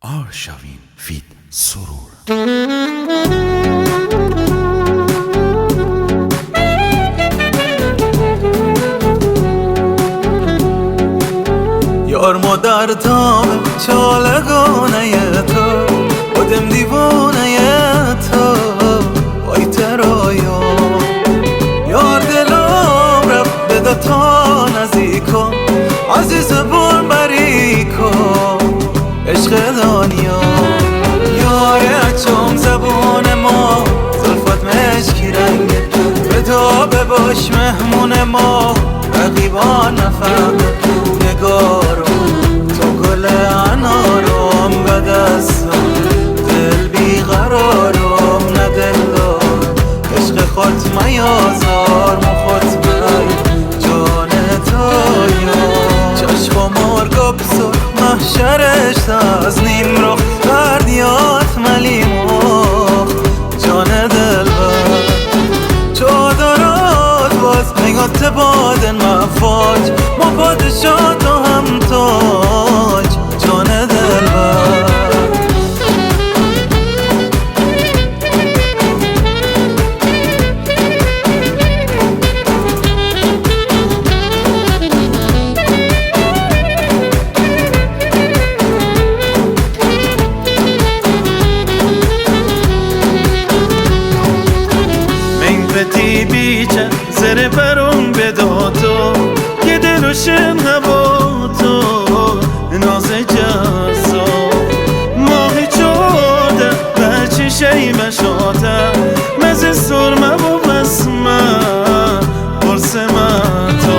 آرشاوین فید سرور. یار ما در دام چالگانه تو بودم دیوانه تو وای ترایا یار دلم رفت بده تا نزدیکم عزیز بون بریکم عشق دنیا یاره چون زبون ما زلفت مشکی رنگه بدا بباش مهمون ما رقیبان نفهم نگارم تو گل انارم به دستم دل بیقرارم نه دلدار عشق خود میازار مخوت بر جان تویا چشم و مرگا بسر محشرش از نیم رو بردیات ملی مخ جان دل بر چادرات باز نگات بادن مفاج ما پادشاه تو هم تاج جان دل بر بدی بیچه زره برون بدا تو که دلوشم هوا تو ناز جزا ماهی چوده بچه شی مشاته مزه سرمه و بسمه برسمه تو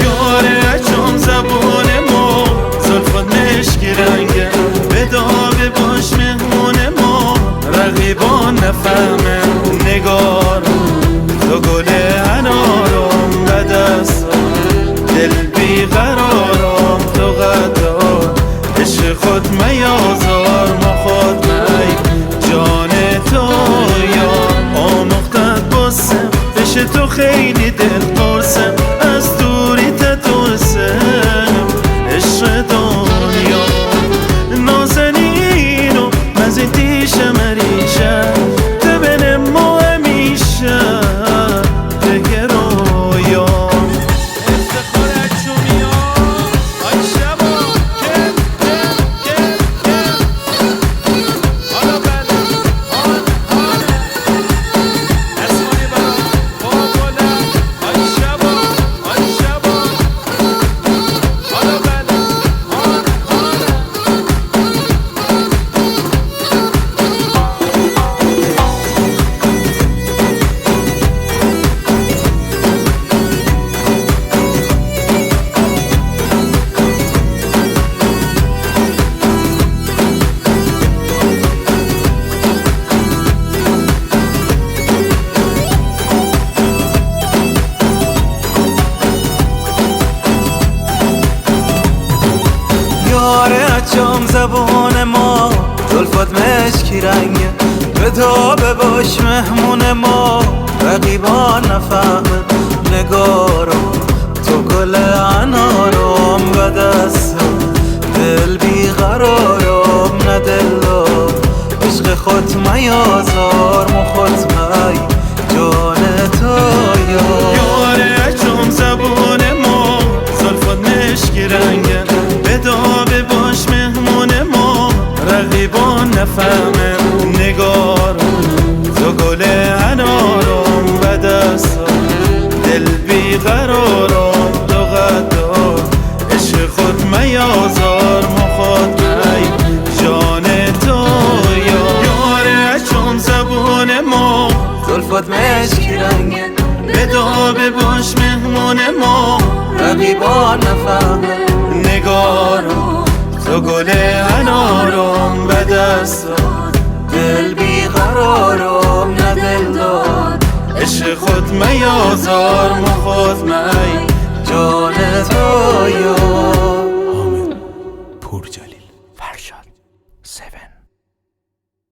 یاره چون زبون ما زلفت مشکی رنگه بدا بباش مهمون ما رقیبان نفهمه نگار تو گل انارم به دستم دل بیقرارم تو قدار عشق خود میازار ما خود می جان تو یا آموختت باسم بشه تو خیلی دل پرسم از دوری ترسم عشق دنیا نازنینو مزیدی شمریشه تبنه ما همیشه یاره چون زبون ما زلفت مشکی رنگه بدا بباش مهمون ما رقیبان نفهمه نگارم تو گل انارم به دستم دل بیقرارم نه دلدار عشق خود میازار مخوت می جان تویا یاره چون زبون ما زلفت مشکی رنگه بدا بباش مهمون ما رقیبان نفهمه نگارم تو گل انارم به دستم دل بیقرارم تو قدار عشق خود میازار مخواد می جان تو یاره چون زبون ما زلفت مشکی رنگه بدا بباش مهمون ما رقیبان نفهمه نگارم تو گل انارم به دستم دل بیقرارم نه دلدار عشق خود میازار مخواد می جان تویا